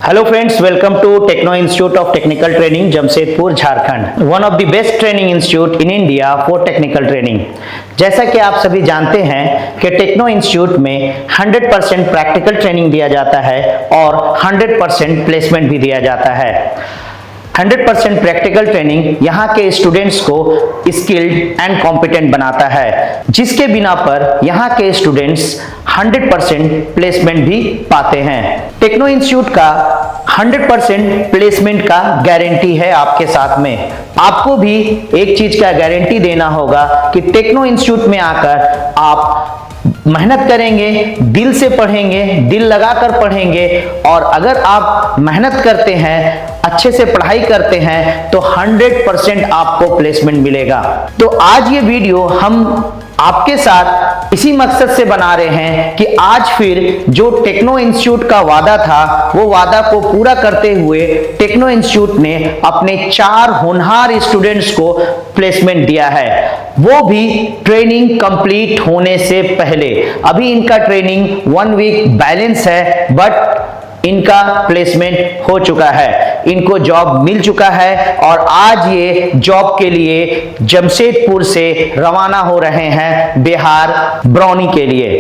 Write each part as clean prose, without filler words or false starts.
Hello friends, welcome to Techno Institute of Technical Training, Jamshedpur, Jharkhand. One of the best training institute in India for technical training। जैसा कि आप सभी जानते हैं कि टेक्नो इंस्टीट्यूट में 100% प्रैक्टिकल ट्रेनिंग दिया जाता है और 100% प्लेसमेंट भी दिया जाता है। 100% प्रैक्टिकल ट्रेनिंग यहाँ के स्टूडेंट्स को स्किल्ड एंड कॉम्पिटेंट बनाता है, जिसके बिना पर यहाँ के स्टूडेंट्स 100% प्लेसमेंट भी पाते हैं। टेक्नो इंस्टीट्यूट का 100% प्लेसमेंट का गारंटी है आपके साथ में। आपको भी एक चीज का गारंटी देना होगा कि टेक्नो इंस्टीट्यूट में आकर आप मेहनत करेंगे, दिल से पढ़ेंगे, दिल लगाकर पढ़ेंगे और अगर आप मेहनत करते हैं, अच्छे से पढ़ाई करते हैं तो 100% आपको प्लेसमेंट मिलेगा। तो आज ये वीडियो हम आपके साथ इसी मकसद से बना रहे हैं कि आज फिर जो टेक्नो इंस्टीट्यूट का वादा था, वो वादा को पूरा करते हुए टेक्नो इंस्टीट्यूट ने अपने 4 होनहार स्टूडेंट्स को प्लेसमेंट दिया है, वो भी ट्रेनिंग कंप्लीट होने से पहले। अभी इनका ट्रेनिंग 1 वीक बैलेंस है, बट इनका प्लेसमेंट हो चुका है, इनको जॉब मिल चुका है और आज ये जॉब के लिए जमशेदपुर से रवाना हो रहे हैं बिहार बरौनी के लिए।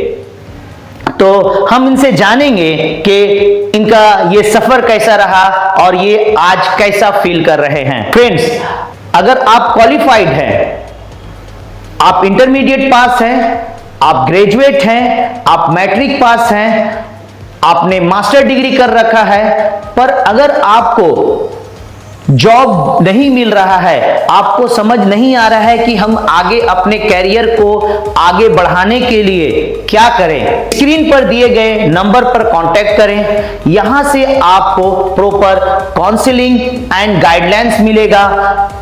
तो हम इनसे जानेंगे कि इनका ये सफर कैसा रहा और ये आज कैसा फील कर रहे हैं। फ्रेंड्स, अगर आप क्वालिफाइड हैं, आप इंटरमीडिएट पास हैं, आप ग्रेजुएट हैं, आप मैट्रिक पास हैं, आपने मास्टर डिग्री कर रखा है, पर अगर आपको जॉब नहीं मिल रहा है, आपको समझ नहीं आ रहा है कि हम आगे अपने कैरियर को आगे बढ़ाने के लिए क्या करें, स्क्रीन पर दिए गए नंबर पर कांटेक्ट करें। यहां से आपको प्रॉपर काउंसलिंग एंड गाइडलाइंस मिलेगा।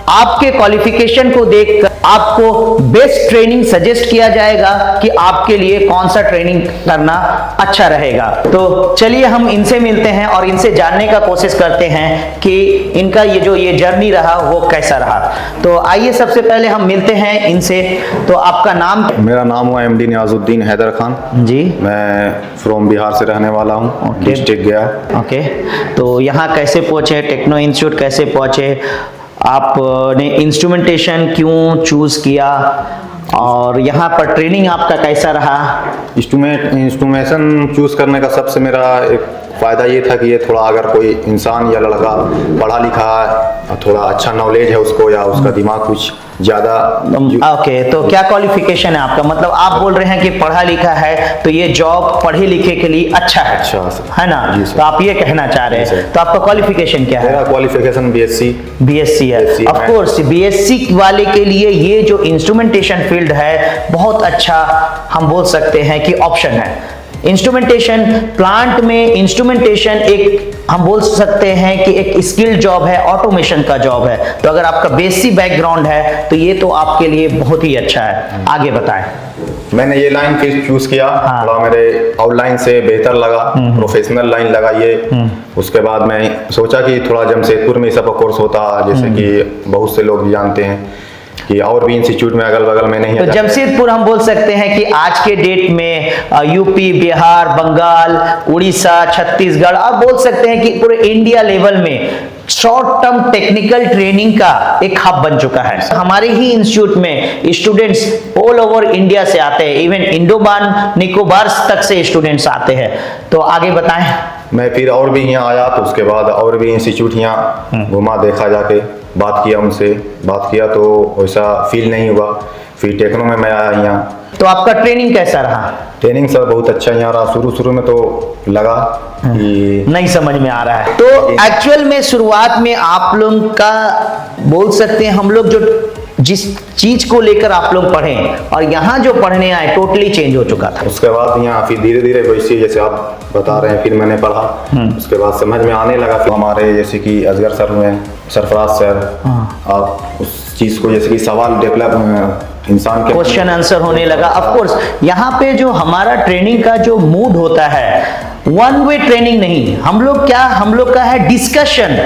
आपके क्वालिफिकेशन को देखकर आपको बेस्ट ट्रेनिंग सजेस्ट किया जाएगा कि आपके लिए कौन सा ट्रेनिंग करना अच्छा रहेगा। तो चलिए हम इनसे मिलते हैं और इनसे जानने का कोशिश करते हैं कि इनका ये जर्नी रहा वो कैसा रहा। तो आइए सबसे पहले हम मिलते हैं इनसे। तो आपका नाम? मेरा नाम हुआ एमडी नियाजुद्दीन हैदर खान जी। मैं फ्रॉम बिहार से रहने वाला हूँ, डिस्ट्रिक्ट गया। ओके, तो यहाँ कैसे पहुंचे, टेक्नो इंस्टीट्यूट कैसे पहुंचे, आपने इंस्ट्रूमेंटेशन क्यों चूज किया और यहाँ पर ट्रेनिंग आपका कैसा रहा? इंस्ट्रूमेशन चूज करने का सबसे मेरा एक फ़ायदा ये था कि ये थोड़ा अगर कोई इंसान या लड़का पढ़ा लिखा है, थोड़ा अच्छा नॉलेज है उसको या उसका दिमाग कुछ ज़्यादा। ओके, तो क्या क्वालिफिकेशन है आपका? मतलब आप बोल रहे हैं कि पढ़ा लिखा है तो ये जॉब पढ़े लिखे के लिए अच्छा है, है ना? तो आप ये कहना चाह रहे हैं। तो आपका क्वालिफिकेशन क्या है? मेरा क्वालिफिकेशन बीएससी है। ऑफ कोर्स बीएससी वाले के लिए ये जो इंस्ट्रूमेंटेशन फील्ड है बहुत अच्छा हम बोल सकते हैं कि ऑप्शन है। इंस्ट्रूमेंटेशन प्लांट में इंस्ट्रूमेंटेशन एक हम बोल सकते हैं कि एक स्किल्ड जॉब है, ऑटोमेशन का जॉब है। तो अगर आपका बेसिक बैकग्राउंड है तो ये तो आपके लिए बहुत ही अच्छा है। आगे बताएं। मैंने ये लाइन फिर चूज किया, थोड़ा मेरे आउटलाइन से बेहतर लगा, प्रोफेशनल लाइन लगा ये। उसके बाद मैं सोचा कि थोड़ा जमशेदपुर में सब कोर्स होता, जैसे कि बहुत से लोग जानते हैं कि और भी इंस्टीट्यूट में अगल बगल में नहीं है। तो जमशेदपुर हम बोल सकते हैं कि आज के डेट में यूपी, बिहार, बंगाल, उड़ीसा, छत्तीसगढ़, आप बोल सकते हैं कि पूरे इंडिया लेवल में शॉर्ट टर्म टेक्निकल ट्रेनिंग का एक हब बन चुका है। हमारे ही इंस्टीट्यूट में स्टूडेंट्स ऑल ओवर इंडिया से आते हैं, इवन इंडोमान निकोबार तक से स्टूडेंट्स आते हैं। तो आगे बताएं। मैं फिर और भी यहाँ आया, तो उसके बाद और भी इंस्टीट्यूट यहाँ घुमा, देखा, जाके बात किया, उनसे बात किया तो वैसा फील नहीं हुआ। फिर टेक्नो में मैं आया यहाँ। तो आपका ट्रेनिंग कैसा रहा? ट्रेनिंग सर बहुत अच्छा यहाँ रहा। शुरू में तो लगा कि नहीं समझ में आ रहा है। तो एक्चुअल में शुरुआत में आप लोग का बोल सकते हैं, हम लोग जो जिस चीज को लेकर आप लोग पढ़े और यहाँ जो पढ़ने आए टोटली चेंज हो चुका था। उसके बाद यहाँ फिर धीरे धीरे वैसे जैसे आप बता रहे हैं फिर मैंने पढ़ा, उसके बाद समझ में आने लगा। फिर हमारे जैसे कि असगर सर हुए, सरफराज सर, आप उस चीज को जैसे कि सवाल डेवलप इंसान के क्वेश्चन आंसर होने लगा। ऑफ कोर्स यहाँ पे जो हमारा ट्रेनिंग का जो मूड होता है, वन वे ट्रेनिंग नहीं, हम लोग का है डिस्कशन।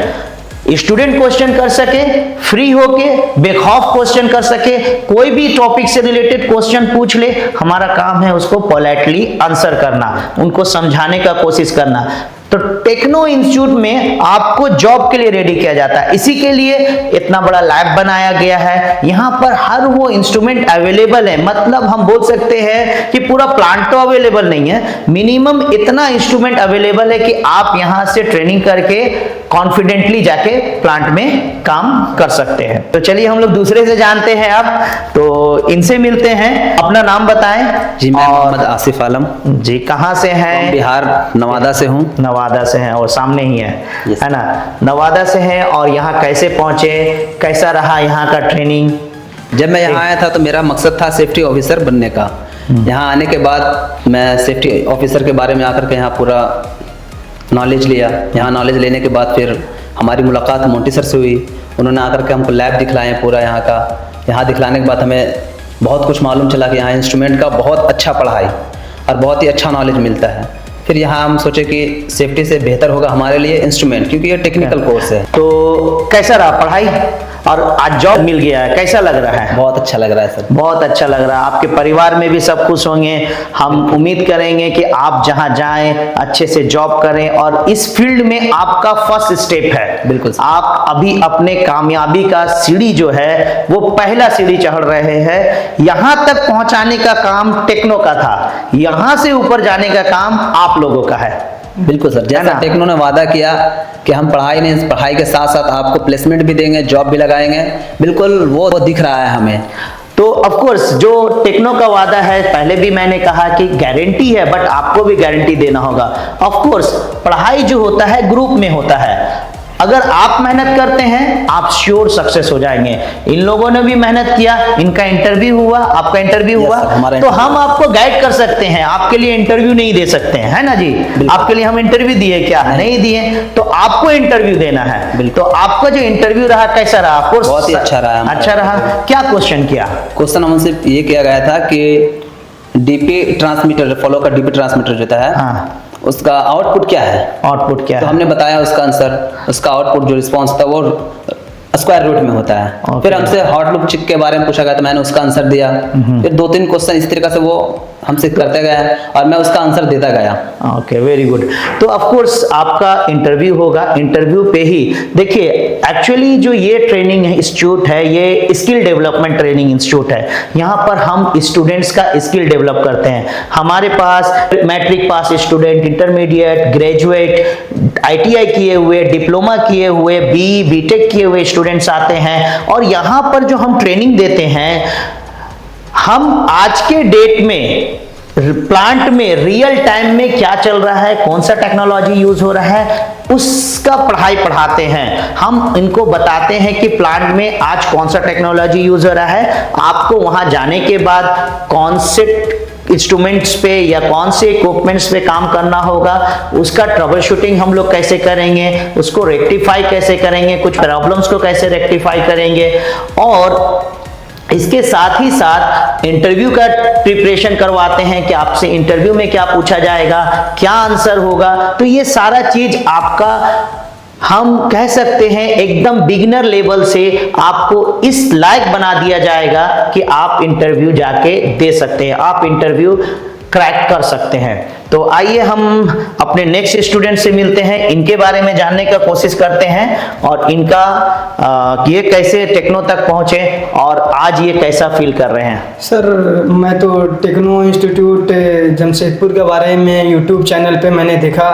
स्टूडेंट क्वेश्चन कर सके, फ्री होके बेखौफ क्वेश्चन कर सके, कोई भी टॉपिक से रिलेटेड क्वेश्चन पूछ ले, हमारा काम है उसको पोलाइटली आंसर करना, उनको समझाने का कोशिश करना। तो टेक्नो इंस्टीट्यूट में आपको जॉब के लिए रेडी किया जाता है। इसी के लिए इतना बड़ा लैब बनाया गया है। यहाँ पर हर वो इंस्ट्रूमेंट अवेलेबल है, मतलब हम बोल सकते हैं कि पूरा प्लांट तो अवेलेबल नहीं है, मिनिमम इतना इंस्ट्रूमेंट अवेलेबल है कि आप यहाँ से ट्रेनिंग करके कॉन्फिडेंटली जाके प्लांट में काम कर सकते हैं। तो चलिए हम लोग दूसरे से जानते हैं अब, तो इनसे मिलते हैं। अपना नाम बताएं। जी, मैं और मोहम्मद आसिफ आलम जी, कहाँ से हैं? बिहार नवादा से हूँ। नवादा से हैं, और सामने ही है Yes. है ना। नवादा से हैं और यहाँ कैसे पहुंचे, कैसा रहा यहाँ का ट्रेनिंग? जब मैं यहाँ आया था तो मेरा मकसद था सेफ्टी ऑफिसर बनने का। यहाँ आने के बाद मैं सेफ्टी ऑफिसर के बारे में आकर के यहाँ पूरा नॉलेज लिया। यहाँ नॉलेज लेने के बाद फिर हमारी मुलाकात मोंटी सर से हुई। उन्होंने आकर के हमको लैब दिखलाएं पूरा यहाँ का। यहाँ दिखलाने के बाद हमें बहुत कुछ मालूम चला कि यहाँ इंस्ट्रूमेंट का बहुत अच्छा पढ़ाई और बहुत ही अच्छा नॉलेज मिलता है। फिर यहाँ हम सोचे कि सेफ्टी से बेहतर होगा हमारे लिए इंस्ट्रूमेंट, क्योंकि ये टेक्निकल कोर्स है। तो कैसा रहा पढ़ाई, और आज जॉब मिल गया है, कैसा लग रहा है? बहुत अच्छा लग रहा है सर। बहुत अच्छा लग रहा है। आपके परिवार में भी सब खुश होंगे। हम उम्मीद करेंगे कि आप जहां जाएं अच्छे से जॉब करें, और इस फील्ड में आपका फर्स्ट स्टेप है। बिल्कुल सर। आप अभी अपने कामयाबी का सीढ़ी जो है वो पहला सीढ़ी चढ़ रहे हैं। यहां तक पहुंचाने का काम टेक्नो का था, यहां से ऊपर जाने का काम आप लोगों का है। बिल्कुल सर, जैसा टेक्नो ने वादा किया कि हम पढ़ाई के साथ साथ आपको प्लेसमेंट भी देंगे, जॉब भी लगाएंगे, बिल्कुल वो दिख रहा है हमें। तो ऑफ कोर्स जो टेक्नो का वादा है, पहले भी मैंने कहा कि गारंटी है, बट आपको भी गारंटी देना होगा। ऑफ कोर्स पढ़ाई जो होता है ग्रुप में होता है। अगर आप मेहनत करते हैं आप श्योर सक्सेस हो जाएंगे। इन लोगों ने भी मेहनत किया, इनका इंटरव्यू हुआ, आपका इंटरव्यू हुआ, तो हम आपको गाइड कर सकते हैं। आपके लिए इंटरव्यू नहीं दे सकते हैं, है ना जी। आपके लिए हम इंटरव्यू दिए क्या? नहीं दिए। तो आपको इंटरव्यू देना है। तो आपका जो इंटरव्यू रहा कैसा रहा? कोर्स बहुत ही अच्छा रहा। अच्छा रहा। क्या क्वेश्चन किया? क्वेश्चन हमसे ये किया गया था कि डीपी ट्रांसमीटर, फॉलो का डीपी ट्रांसमीटर रहता है, हाँ, उसका आउटपुट क्या है? आउटपुट क्या तो है? हमने बताया उसका आंसर, उसका आउटपुट जो रिस्पांस था वो स्क्वायर रूट में होता है। फिर हमसे हॉट लूप चिक के बारे में पूछा गया तो मैंने उसका आंसर दिया। फिर 2-3 क्वेश्चन इस तरीके से वो हमसे करते गए और मैं उसका आंसर देता गया। Okay, very good. तो ऑफ कोर्स आपका इंटरव्यू होगा। इंटरव्यू पे ही देखिए, एक्चुअली जो ये ट्रेनिंग इंस्टीट्यूट है ये स्किल डेवलपमेंट ट्रेनिंग इंस्टीट्यूट है। यहाँ पर हम स्टूडेंट्स का स्किल डेवलप करते हैं। हमारे पास matric pass student, intermediate, graduate, ITI किए हुए, डिप्लोमा किए हुए, BE BTech किए हुए स्टूडेंट्स आते हैं। और यहाँ पर जो हम ट्रेनिंग देते हैं, हम आज के डेट में प्लांट में रियल टाइम में क्या चल रहा है, कौन सा टेक्नोलॉजी यूज हो रहा है, उसका पढ़ाई पढ़ाते हैं। हम इनको बताते हैं कि प्लांट में आज कौन सा टेक्नोलॉजी यूज हो रहा है, आपको वहां जाने के बाद कौन से इंस्ट्रूमेंट्स पे या कौन से इक्विपमेंट्स पे काम करना होगा, उसका ट्रबल शूटिंग हम लोग कैसे करेंगे, उसको रेक्टिफाई कैसे करेंगे, कुछ प्रॉब्लम्स को कैसे रेक्टिफाई करेंगे, और इसके साथ ही साथ इंटरव्यू का प्रिपरेशन करवाते हैं कि आपसे इंटरव्यू में क्या पूछा जाएगा, क्या आंसर होगा। तो ये सारा चीज आपका, हम कह सकते हैं एकदम बिगिनर लेवल से आपको इस लायक बना दिया जाएगा कि आप इंटरव्यू जाके दे सकते हैं, आप इंटरव्यू क्रैक कर सकते हैं। तो आइए हम अपने नेक्स्ट स्टूडेंट से मिलते हैं, इनके बारे में जानने का कोशिश करते हैं और इनका ये कैसे टेक्नो तक पहुंचे और आज ये कैसा फील कर रहे हैं। सर, मैं तो टेक्नो इंस्टीट्यूट जमशेदपुर के बारे में यूट्यूब चैनल पे मैंने देखा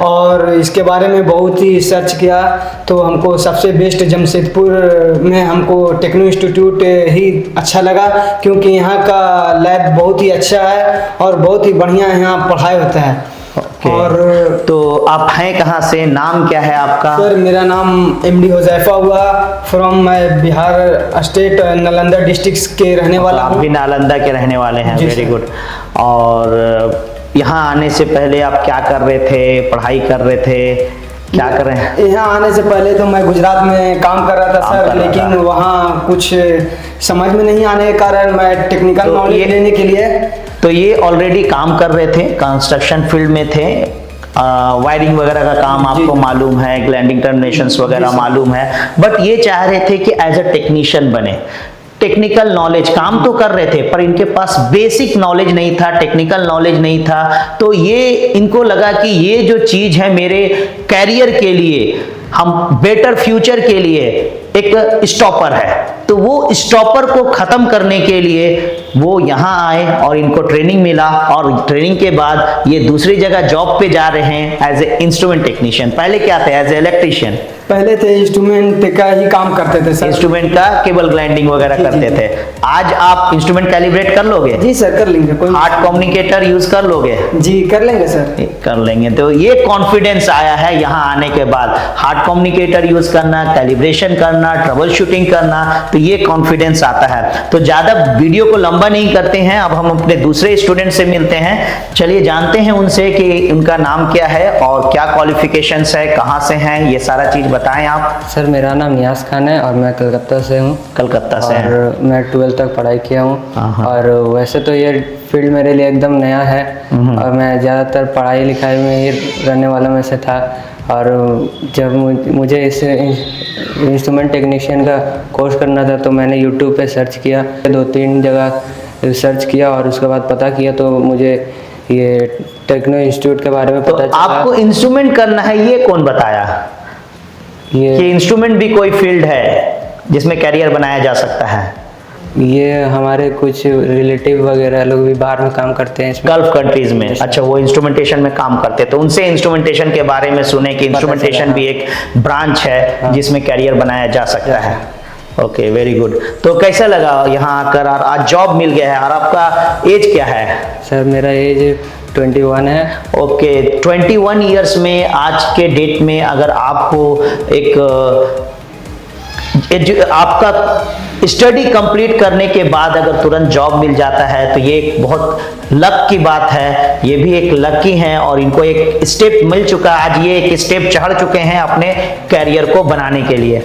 और इसके बारे में बहुत ही सर्च किया, तो हमको सबसे बेस्ट जमशेदपुर में हमको टेक्नो इंस्टीट्यूट ही अच्छा लगा, क्योंकि यहाँ का लैब बहुत ही अच्छा है और बहुत ही बढ़िया यहाँ पढ़ाई होता है। और तो आप हैं कहाँ से, नाम क्या है आपका? सर, मेरा नाम MD हुज़ैफा हुआ, फ्रॉम मैं बिहार स्टेट नालंदा डिस्ट्रिक्ट के रहने वाला आप हूँ। भी नालंदा के रहने वाले हैं, वेरी गुड। और यहाँ आने से पहले आप क्या कर रहे थे, पढ़ाई कर रहे थे, क्या कर रहे हैं? यहाँ आने से पहले तो मैं गुजरात में काम कर रहा था सर, लेकिन वहाँ कुछ समझ में नहीं आने के कारण मैं टेक्निकल नॉलेज लेने के लिए। तो ये ऑलरेडी काम कर रहे थे, कंस्ट्रक्शन फील्ड में थे, वायरिंग वगैरह का काम आपको मालूम है, ग्लैंडिंग टर्मिनेशंस वगैरह मालूम है, बट ये चाह रहे थे कि एज अ टेक्नीशियन बने। टेक्निकल नॉलेज, काम तो कर रहे थे पर इनके पास बेसिक नॉलेज नहीं था, टेक्निकल नॉलेज नहीं था। तो ये इनको लगा कि ये जो चीज है मेरे कैरियर के लिए, हम बेटर फ्यूचर के लिए एक स्टॉपर है। तो वो स्टॉपर को खत्म करने के लिए वो यहाँ आए और इनको ट्रेनिंग मिला, और ट्रेनिंग के बाद ये दूसरी जगह जॉब पे जा रहे हैं एज ए इंस्ट्रूमेंट टेक्नीशियन। पहले क्या थे? As an electrician. पहले थे इंस्ट्रूमेंट का ही काम करते थे सर। इंस्ट्रूमेंट का केबल ग्राइंडिंग वगैरह जी, करते जी। थे। आज आप इंस्ट्रूमेंट कैलिब्रेट कर लोगे? जी सर, कर लेंगे। कोई हार्ट कम्युनिकेटर यूज कर लोगे? जी कर लेंगे सर। कर लेंगे। तो ये कॉन्फिडेंस आया है यहाँ आने के बाद, हार्ट कम्युनिकेटर यूज करना, कैलिब्रेशन करना, ट्रबल शूटिंग करना, तो ये कॉन्फिडेंस आता है। तो ज्यादा वीडियो को लंबा नहीं करते हैं, अब हम अपने दूसरे स्टूडेंट से मिलते हैं। चलिए जानते हैं उनसे कि उनका नाम क्या है और क्या क्वालिफिकेशंस है, कहाँ से हैं, ये सारा चीज बताएं आप। सर मेरा नाम नियाज खान है और मैं कलकत्ता से हूँ। कलकत्ता से हैं। और मैं 12th तक पढ़ाई किया हाँ। हूँ। और वैसे तो ये फील्ड मेरे लिए एकदम नया है और मैं ज़्यादातर पढ़ाई लिखाई में ही रहने वालों में से था। और जब मुझे इस इंस्ट्रूमेंट टेक्नीशियन का कोर्स करना था तो मैंने यूट्यूब पे सर्च किया, 2-3 जगह सर्च किया और उसके बाद पता किया तो मुझे ये टेक्नो इंस्टीट्यूट के बारे में तो पता चला। आपको इंस्ट्रूमेंट करना है, ये कौन बताया ये कि इंस्ट्रूमेंट भी कोई फील्ड है जिसमें कैरियर बनाया जा सकता है? ये हमारे कुछ रिलेटिव वगैरह लोग भी बाहर में काम करते हैं इसमें। गल्फ कंट्रीज में। अच्छा, वो इंस्ट्रूमेंटेशन में काम करते हैं, तो उनसे इंस्ट्रूमेंटेशन के बारे में सुने कि इंस्ट्रूमेंटेशन भी एक ब्रांच है जिसमें कैरियर बनाया जा सकता है। Okay, very good. तो कैसा लगा यहाँ आकर, और आज जॉब मिल गया है, और आपका एज क्या है? सर मेरा एज 21 है। ओके, 21 ईयर्स में आज के डेट में अगर आपको आपका स्टडी कंप्लीट करने के बाद अगर तुरंत जॉब मिल जाता है तो ये एक बहुत लक की बात है। ये भी एक लकी हैं और इनको एक स्टेप मिल चुका है, आज ये एक स्टेप चढ़ चुके हैं अपने कैरियर को बनाने के लिए।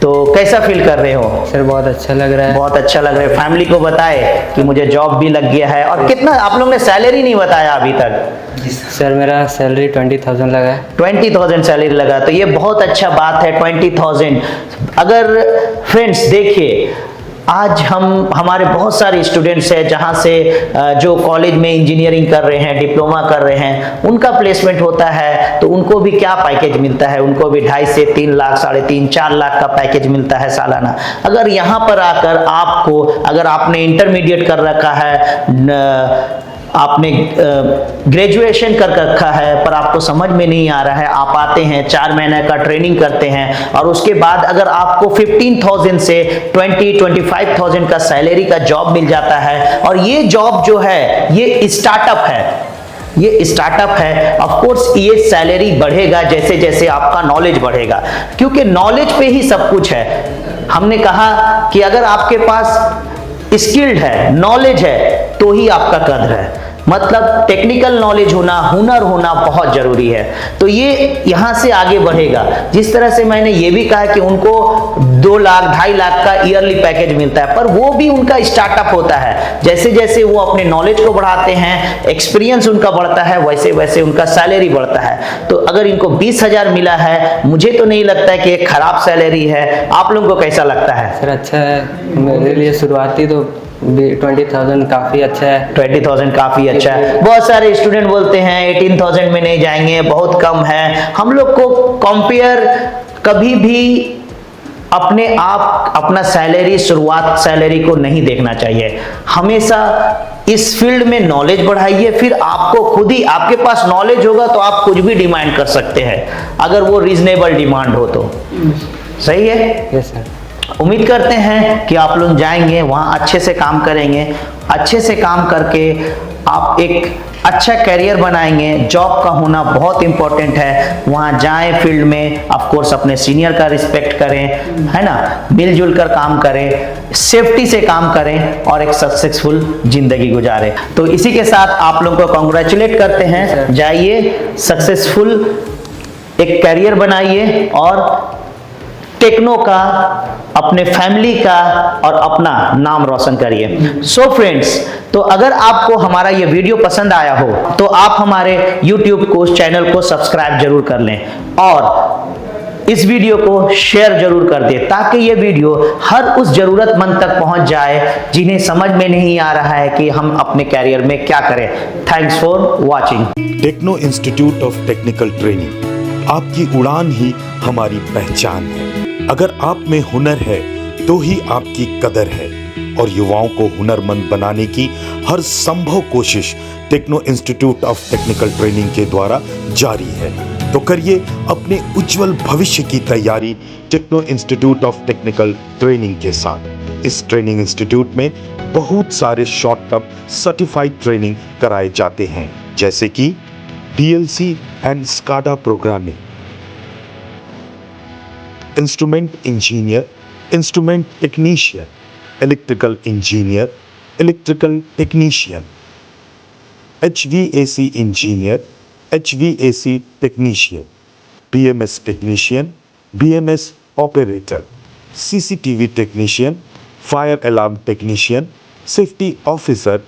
तो कैसा फील कर रहे हो? सर बहुत अच्छा लग रहा है। बहुत अच्छा लग रहा है। फैमिली को बताए कि मुझे जॉब भी लग गया है। और कितना, आप लोग ने सैलरी नहीं बताया अभी तक? सर मेरा सैलरी 20,000 लगा है। 20,000 सैलरी लगा, तो ये बहुत अच्छा बात है। 20,000 अगर फ्रेंड्स देखिए, आज हमारे बहुत सारे स्टूडेंट्स हैं जहाँ से जो कॉलेज में इंजीनियरिंग कर रहे हैं, डिप्लोमा कर रहे हैं, उनका प्लेसमेंट होता है तो उनको भी क्या पैकेज मिलता है? उनको भी 2.5 से 3 लाख, 3.5, 4 लाख का पैकेज मिलता है सालाना। अगर यहाँ पर आकर आपको, अगर आपने इंटरमीडिएट कर रखा है, आपने ग्रेजुएशन कर रखा है पर आपको समझ में नहीं आ रहा है, आप आते हैं 4 महीने का ट्रेनिंग करते हैं और उसके बाद अगर आपको 15,000 से 20-25,000 का सैलरी का जॉब मिल जाता है, और ये जॉब जो है ये स्टार्टअप है, ये स्टार्टअप है। ऑफ कोर्स ये सैलरी बढ़ेगा जैसे जैसे आपका नॉलेज बढ़ेगा, क्योंकि नॉलेज पे ही सब कुछ है। हमने कहा कि अगर आपके पास स्किल्ड है, नॉलेज है, तो ही आपका कद्र है। मतलब टेक्निकल नॉलेज होना, हुनर होना बहुत जरूरी है। तो ये यहाँ से आगे बढ़ेगा। जिस तरह से मैंने ये भी कहा कि उनको 2 लाख, 2.5 लाख का ईयरली पैकेज मिलता है, पर वो भी उनका स्टार्टअप होता है। जैसे जैसे वो अपने नॉलेज को बढ़ाते हैं, एक्सपीरियंस उनका बढ़ता है, वैसे वैसे उनका सैलरी बढ़ता है। तो अगर इनको 20,000 मिला है, मुझे तो नहीं लगता है कि एक खराब सैलरी है। आप लोगों को कैसा लगता है? सर अच्छा है, मेरे लिए शुरुआती तो 20,000 काफ़ी अच्छा है। 20,000 काफी अच्छा है। बहुत सारे स्टूडेंट बोलते हैं 18,000 में नहीं जाएंगे, बहुत कम है। हम लोग को कंपेयर कभी भी अपने आप, अपना सैलरी, शुरुआत सैलरी को नहीं देखना चाहिए। हमेशा इस फील्ड में नॉलेज बढ़ाइए, फिर आपको खुद ही, आपके पास नॉलेज होगा तो आप कुछ भी डिमांड कर सकते हैं, अगर वो रीजनेबल डिमांड हो तो। सही है? Yes sir. उम्मीद करते हैं कि आप लोग जाएंगे वहाँ, अच्छे से काम करेंगे, अच्छे से काम करके आप एक अच्छा करियर बनाएंगे। जॉब का होना बहुत इंपॉर्टेंट है। वहाँ जाएं फील्ड में, ऑफ कोर्स अपने सीनियर का रिस्पेक्ट करें, है ना, मिलजुल कर काम करें, सेफ्टी से काम करें और एक सक्सेसफुल जिंदगी गुजारें। तो इसी के साथ आप लोगों को कॉन्ग्रेचुलेट करते हैं। जाइए, सक्सेसफुल एक करियर बनाइए और टेक्नो का, अपने फैमिली का और अपना नाम रोशन करिए। सो फ्रेंड्स, तो अगर आपको हमारा ये वीडियो पसंद आया हो तो आप हमारे YouTube को, चैनल को सब्सक्राइब जरूर कर लें और इस वीडियो को शेयर जरूर कर दे ताकि ये वीडियो हर उस जरूरतमंद तक पहुंच जाए जिन्हें समझ में नहीं आ रहा है कि हम अपने कैरियर में क्या करें। Thanks for watching. Techno Institute of Technical Training, आपकी उड़ान ही हमारी पहचान है। अगर आप में हुनर है तो ही आपकी कदर है और युवाओं को हुनरमंद बनाने की हर संभव कोशिश Techno Institute of Technical Training के द्वारा जारी है। तो करिए अपने उज्जवल भविष्य की तैयारी Techno Institute of Technical Training के साथ। इस ट्रेनिंग इंस्टीट्यूट में बहुत सारे शॉर्ट टर्म सर्टिफाइड ट्रेनिंग कराए जाते हैं, जैसे कि PLC and SCADA programming, instrument engineer, instrument technician, electrical engineer, electrical technician, HVAC engineer, HVAC technician, BMS technician, BMS operator, CCTV technician, fire alarm technician, safety officer,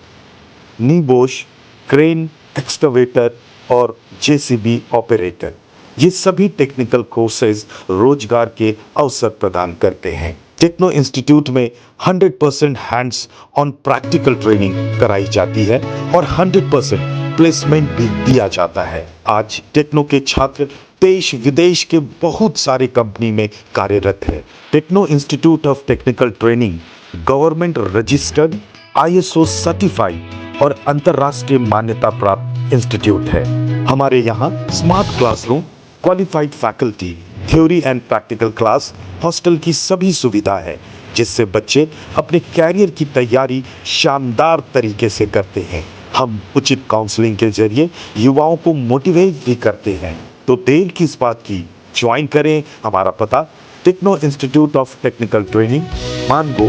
NEBOSH, crane, excavator और JCB operator. ये सभी technical courses रोजगार के अवसर प्रदान करते हैं। Techno institute में 100% हैंड्स ऑन प्रैक्टिकल ट्रेनिंग कराई जाती है और 100% प्लेसमेंट भी दिया जाता है। आज टेक्नो के छात्र देश विदेश के बहुत सारे कंपनी में कार्यरत है। Techno Institute of Technical Training government registered, ISO certified और अंतर्राष्ट्रीय मान्यता प्राप्त इंस्टीट्यूट है। हमारे यहाँ smart classroom, qualified faculty, theory and practical class, hostel की सभी सुविधा है, जिससे बच्चे अपने कैरियर की तैयारी शानदार तरीके से करते हैं। हम उचित काउंसलिंग के जरिए युवाओं को मोटिवेट भी करते हैं। तो देर किस बात की, ज्वाइन करें। हमारा पता Techno Institute of Technical Training, Mango,